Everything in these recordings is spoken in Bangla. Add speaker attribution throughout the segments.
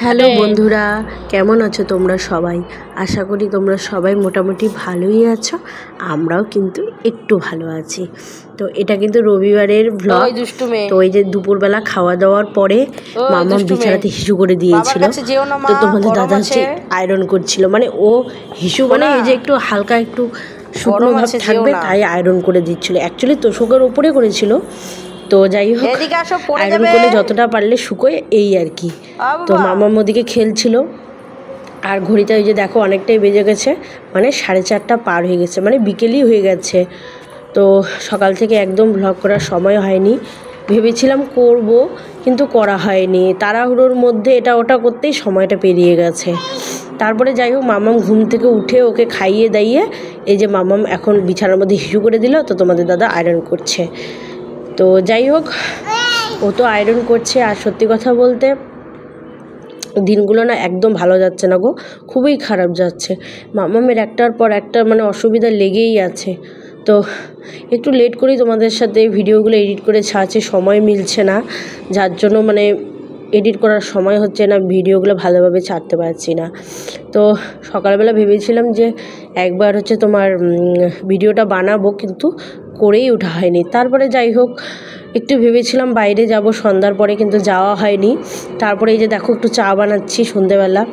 Speaker 1: হ্যালো বন্ধুরা, কেমন আছো তোমরা সবাই? আশা করি তোমরা সবাই মোটামুটি ভালোই আছো। আমরাও কিন্তু একটু ভালো আছি। তো এটা কিন্তু রবিবারের ব্লগ। তো এই যে দুপুরবেলা খাওয়া দাওয়ার পরে মামা বিছানাতে হিসু করে দিয়েছিল। তো তোমাদের দাদা হচ্ছে আয়রন করছিল, মানে ও হিসু মানে এই যে একটু হালকা একটু শুকনো ভাব থাকবে তাই আয়রন করে দিচ্ছিল। অ্যাকচুয়ালি তোষকের ওপরে করেছিল। তো যাই হোক, আয়রন করলে যতটা পারলে শুকোয় এই আর কি। তো মামার মদিকে খেলছিল। আর ঘড়িতে ওই যে দেখো অনেকটাই বেজে গেছে, মানে 4:30 পার হয়ে গেছে, মানে বিকেলই হয়ে গেছে। তো সকাল থেকে একদম ব্লগ করার সময় হয়নি। ভেবেছিলাম করব, কিন্তু করা হয়নি। তাড়াহুড়োর মধ্যে এটা ওটা করতেই সময়টা পেরিয়ে গেছে। তারপরে যাই হোক, মামাম ঘুম থেকে উঠে ওকে খাইয়ে দাইয়ে এই যে মামাম এখন বিছানার মধ্যে হিসু করে দিল। তো তোমাদের দাদা আয়রন করছে। তো যাই হোক, ও তো আয়রন করছে। আর সত্যি কথা বলতে দিনগুলো না একদম ভালো যাচ্ছে না গো, খুবই খারাপ যাচ্ছে। মামামের একটার পর একটা মানে অসুবিধা লেগেই আছে। তো একটু লেট করেই তোমাদের সাথে ভিডিওগুলো এডিট করে ছাড়ছি, সময় মিলছে না, যার জন্য মানে এডিট করার সময় হচ্ছে না, ভিডিওগুলো ভালোভাবে ছাড়তে পারছি না। তো সকালবেলা ভেবেছিলাম যে একবার হচ্ছে তোমার ভিডিওটা বানাবো, কিন্তু করেই ওঠা হয়নি। তারপরে যাই হোক, একটু ভেবেছিলাম বাইরে যাব সন্ধ্যার পরে, কিন্তু যাওয়া হয়নি। তারপরে এই যে দেখো একটু চা বানাচ্ছি সন্ধেবেলা।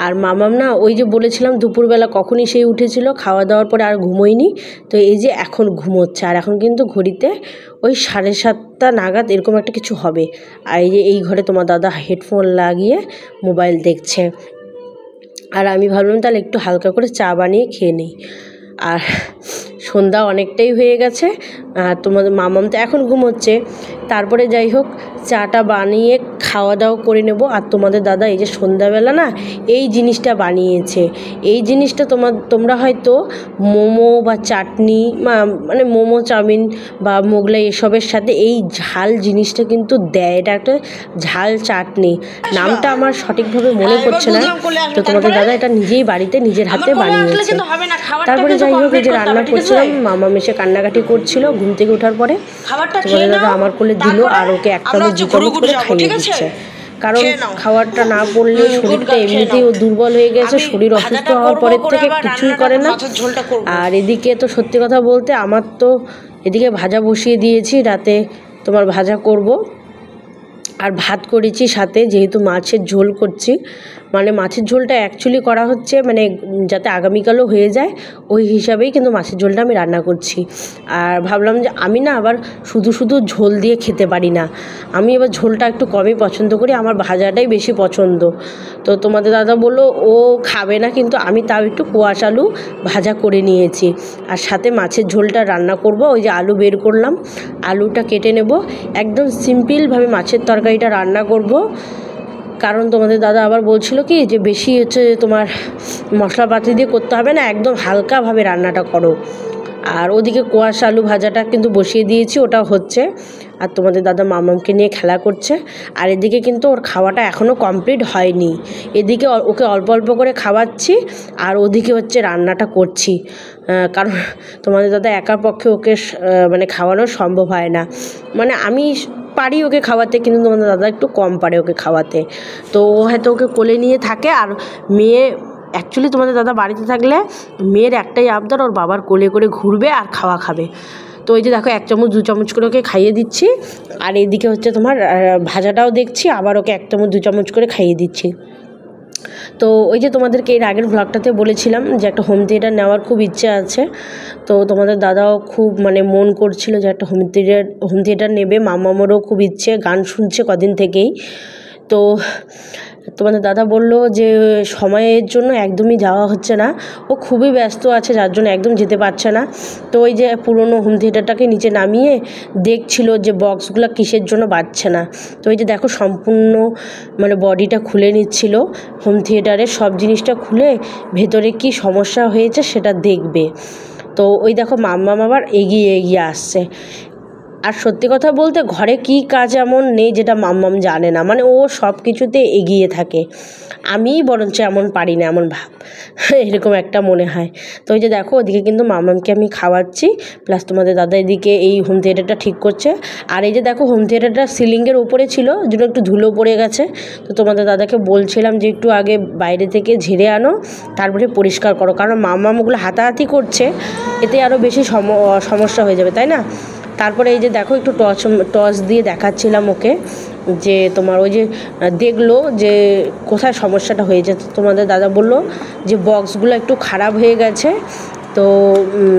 Speaker 1: আর মামাম না ওই যে বলেছিলাম দুপুরবেলা কখনই সেই উঠেছিল, খাওয়া দাওয়ার পরে আর ঘুমোয়নি। তো এই যে এখন ঘুমোচ্ছে। আর এখন কিন্তু ঘড়িতে ওই 7:30 নাগাদ এরকম একটা কিছু হবে। আর এই যে এই ঘরে তোমার দাদা হেডফোন লাগিয়ে মোবাইল দেখছে। আর আমি ভাবলাম তাহলে একটু হালকা করে চা বানিয়ে খেয়ে নিই। আর সন্ধ্যা অনেকটাই হয়ে গেছে। আর তোমাদের মামাম তো এখন ঘুমোচ্ছে। তারপরে যাই হোক, চাটা বানিয়ে খাওয়া দাওয়া করে নেব। আর তোমাদের দাদা এই যে সন্ধ্যাবেলা না এই জিনিসটা বানিয়েছে। এই জিনিসটা তোমরা হয়তো মোমো বা চাটনি মানে মোমো চাউমিন বা মোগলাই এসবের সাথে এই ঝাল জিনিসটা কিন্তু দেয়। এটা একটা ঝাল চাটনি, নামটা আমার সঠিকভাবে মনে পড়ছে না। তো তোমাদের দাদা এটা নিজেই বাড়িতে নিজের হাতে বানিয়েছে। তারপরে যাই হোক, এই যে রান্না করছিলাম, মামা মেশে কান্নাকাটি করছিল ঘুম থেকে ওঠার পরে। তোমাদের দাদা আমার কোলে দিল আর ওকে এক চামচ 2 চামচ করে খাইয়ে দিচ্ছে। কারণ খাবারটা না পড়লে শরীরটা এমনিতেই ও দুর্বল হয়ে গেছে। শরীর অসুস্থ হওয়ার পরের থেকে কিছুই করে না। আর এদিকে তো সত্যি কথা বলতে আমার তো এদিকে ভাজা বসিয়ে দিয়েছি, রাতে তোমার ভাজা করব। আর ভাত করেছি সাথে, যেহেতু মাছের ঝোল করছি। মানে মাছের ঝোলটা অ্যাকচুয়ালি করা হচ্ছে মানে যাতে আগামীকালও হয়ে যায়, ওই হিসাবেই কিন্তু মাছের ঝোলটা আমি রান্না করছি। আর ভাবলাম যে আমি না আবার শুধু শুধু ঝোল দিয়ে খেতে পারি না, আমি এবার ঝোলটা একটু কমই পছন্দ করি, আমার ভাজাটাই বেশি পছন্দ। তো তোমাদের দাদা বললো ও খাবে না, কিন্তু আমি তাও একটু কোয়াশ আলু ভাজা করে নিয়েছি। আর সাথে মাছের ঝোলটা রান্না করব। ওই যে আলু বের করলাম, আলুটা কেটে নেব, একদম সিম্পলভাবে মাছের তরকারিটা রান্না করব। কারণ তোমাদের দাদা আবার বলছিল কি যে বেশি হচ্ছে তোমার মশলাপাতি দিয়ে করতে হবে না, একদম হালকাভাবে রান্নাটা করো। আর ওদিকে কোয়াশ আলু ভাজাটা কিন্তু বসিয়ে দিয়েছি, ওটা হচ্ছে। আর তোমাদের দাদা মামামকে নিয়ে খেলা করছে। আর এদিকে কিন্তু ওর খাওয়াটা এখনও কমপ্লিট হয়নি। এদিকে ওকে অল্প অল্প করে খাওয়াচ্ছি, আর ওদিকে হচ্ছে রান্নাটা করছি। কারণ তোমাদের দাদা একার পক্ষে ওকে মানে খাওয়ানো সম্ভব হয় না। মানে আমি পারি ওকে খাওয়াতে, কিন্তু তোমাদের দাদা একটু কম পারে ওকে খাওয়াতে। তো ও হয়তো ওকে কোলে নিয়ে থাকে। আর মেয়ে অ্যাকচুয়ালি তোমাদের দাদা বাড়িতে থাকলে মেয়ের একটাই আবদার, ওর বাবার কোলে করে ঘুরবে আর খাওয়া খাবে। তো ওই যে দেখো 1 চামচ 2 চামচ করে ওকে খাইয়ে দিচ্ছি। আর এদিকে হচ্ছে তোমার ভাজাটাও দেখছি, আবার ওকে 1 চামচ 2 চামচ করে খাইয়ে দিচ্ছি। তো ওই যে তোমাদেরকে এর আগের ব্লগটাতে বলেছিলাম যে একটা হোম থিয়েটার নেওয়ার খুব ইচ্ছে আছে। তো তোমাদের দাদাও খুব মানে মন করছিল যে একটা হোম থিয়েটার নেবে। মামারও খুব ইচ্ছে, গান শুনছে কদিন থেকেই। তো তোমাদের দাদা বলল যে সময়ের জন্য একদমই যাওয়া হচ্ছে না, ও খুবই ব্যস্ত আছে, যার জন্য একদম যেতে পারছে না। তো ওই যে পুরনো হোম থিয়েটারটাকে নিচে নামিয়ে দেখছিল যে বক্সগুলো কিসের জন্য বাজছে না। তো ওই যে দেখো সম্পূর্ণ মানে বডিটা খুলে নিচ্ছিল হোম থিয়েটারের, সব জিনিসটা খুলে ভেতরে কি সমস্যা হয়েছে সেটা দেখবে। তো ওই দেখো মাম্মাম আবার এগিয়ে এগিয়ে আসছে। আর সত্যি কথা বলতে ঘরে কি কাজ এমন নেই যেটা মাম্মাম জানে না, মানে ও সব কিছুতে এগিয়ে থাকে। আমিই বরঞ্চ এমন পারি না, এমন ভাব এরকম একটা মনে হয়। তো ওই যে দেখো ওদিকে কিন্তু মামামকে আমি খাওয়াচ্ছি, প্লাস তোমাদের দাদা এদিকে এই হোম থিয়েটারটা ঠিক করছে। আর এই যে দেখো হোম থিয়েটারটা সিলিংয়ের উপরে ছিল, যেন একটু ধুলো পড়ে গেছে। তো তোমাদের দাদাকে বলছিলাম যে একটু আগে বাইরে থেকে ঝেড়ে আনো, তারপরে পরিষ্কার করো, কারণ মামামগুলো হাতাহাতি করছে, এতে আরও বেশি সমস্যা হয়ে যাবে, তাই না? তারপরে এই যে দেখো একটু টর্চ দিয়ে দেখাচ্ছিলাম ওকে, যে তোমার ওই যে দেখলো যে কোথায় সমস্যাটা হয়েছে। তোমাদের দাদা বললো যে বক্সগুলো একটু খারাপ হয়ে গেছে। তো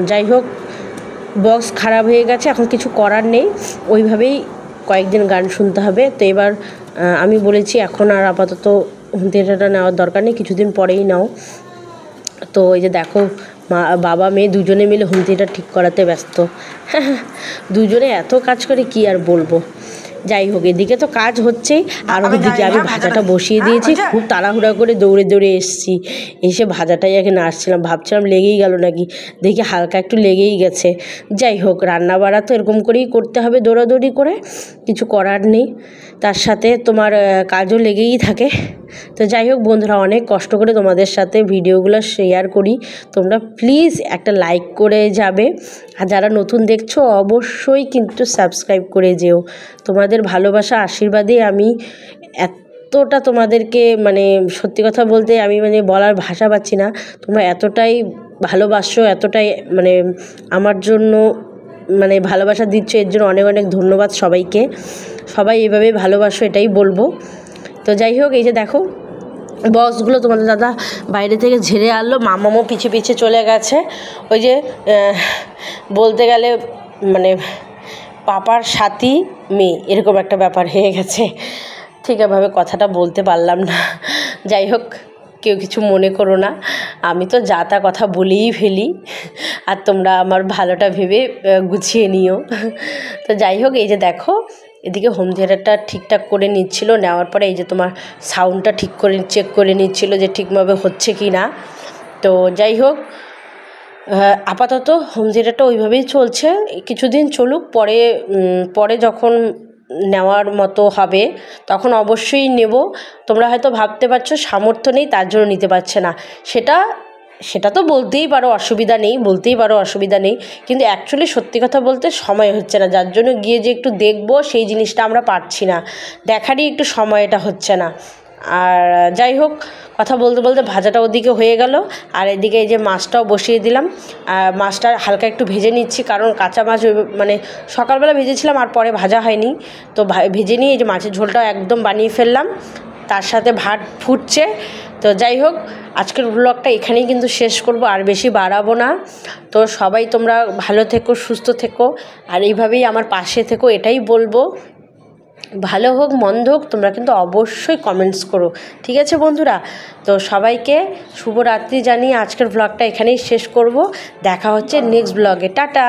Speaker 1: যাই হোক, বক্স খারাপ হয়ে গেছে, এখন কিছু করার নেই, ওইভাবেই কয়েকদিন গান শুনতে হবে। তো এবার আমি বলেছি এখন আর আপাতত হোম থিয়েটারটা নেওয়ার দরকার নেই, কিছুদিন পরেই নাও। তো এই যে দেখো বাবা মেয়ে দুজনে মিলে হোম থিয়েটার ঠিক করাতে ব্যস্ত। দুজনে এত কাজ করে কি আর বলবো। যাই হোক, এদিকে তো কাজ হচ্ছেই, আর ওদিকে আমি ভাজাটা বসিয়ে দিয়েছি। খুব তাড়াহুড়া করে দৌড়ে দৌড়ে এসেছি, এসে ভাজাটাই আগে নাড়ছিলাম, ভাবছিলাম লেগেই গেল নাকি, দেখি হালকা একটু লেগেই গেছে। যাই হোক, রান্না বাড়া তো এরকম করেই করতে হবে, দৌড়াদৌড়ি করে, কিছু করার নেই। তার সাথে তোমার কাজও লেগেই থাকে। তো যাই হোক বন্ধুরা, অনেক কষ্ট করে তোমাদের সাথে ভিডিওগুলো শেয়ার করি, তোমরা প্লিজ একটা লাইক করে যাবে, আর যারা নতুন দেখছো অবশ্যই কিন্তু সাবস্ক্রাইব করে যেও। তোমাদের ভালোবাসা আশীর্বাদে আমি এতটা তোমাদেরকে, মানে সত্যি কথা বলতে আমি মানে বলার ভাষা পাচ্ছি না, তোমরা এতটাই ভালোবাসো, এতটাই মানে আমার জন্য মানে ভালোবাসা দিচ্ছ, এর জন্য অনেক অনেক ধন্যবাদ সবাইকে। সবাই এভাবে ভালোবাসো, এটাই বলবো। তো যাই হোক, এই যে দেখো বক্সগুলো তোমাদের দাদা বাইরে থেকে ঝেড়ে আনলো, মামামও পিছে পিছে চলে গেছে। ওই যে বলতে গেলে মানে পাপার সাথী মেয়ে এরকম একটা ব্যাপার হয়ে গেছে, ঠিক এভাবে কথাটা বলতে পারলাম না। যাই হোক, কেউ কিছু মনে করো না, আমি তো যা তা কথা বলেই ফেলি, আর তোমরা আমার ভালোটা ভেবে গুছিয়ে নিও। তো যাই হোক, এই যে দেখো এদিকে হোম থিয়েটারটা ঠিকঠাক করে নিচ্ছিল, নেওয়ার পরে এই যে তোমার সাউন্ডটা ঠিক করে চেক করে নিচ্ছিল যে ঠিকভাবে হচ্ছে কি না। তো যাই হোক, আপাতত হোম থিয়েটারটা ওইভাবেই চলছে, কিছুদিন চলুক, পরে যখন নেওয়ার মতো হবে তখন অবশ্যই নেব। তোমরা হয়তো ভাবতে পারছো সামর্থ্য নেই তার জন্য নিতে পারছে না, সেটা তো বলতেই পারো, অসুবিধা নেই, কিন্তু অ্যাকচুয়ালি সত্যি কথা বলতে সময় হচ্ছে না, যার জন্য গিয়ে যে একটু দেখবো সেই জিনিসটা আমরা পারছি না, দেখারই একটু সময়টা হচ্ছে না। আর যাই হোক, কথা বলতে বলতে ভাজাটা ওদিকে হয়ে গেল, আর এদিকে এই যে মাছটাও বসিয়ে দিলাম। মাছটা হালকা একটু ভেজে নিচ্ছি, কারণ কাঁচা মাছ মানে সকালবেলা ভেজেছিলাম আর পরে ভাজা হয়নি, তো ভেজে নিয়ে এই যে মাছের ঝোলটাও একদম বানিয়ে ফেললাম, তার সাথে ভাত ফুটছে। তো যাই হোক, আজকের ব্লগটা এখানেই কিন্তু শেষ করব, আর বেশি বাড়াবো না। তো সবাই তোমরা ভালো থেকো, সুস্থ থেকো, আর এইভাবেই আমার পাশে থেকো, এটাই বলবো। ভালো হোক মন্দ হোক তোমরা কিন্তু অবশ্যই কমেন্টস করো, ঠিক আছে বন্ধুরা? তো সবাইকে শুভরাত্রি জানিয়ে আজকের ব্লগটা এখানেই শেষ করব, দেখা হচ্ছে নেক্সট ব্লগে, টাটা।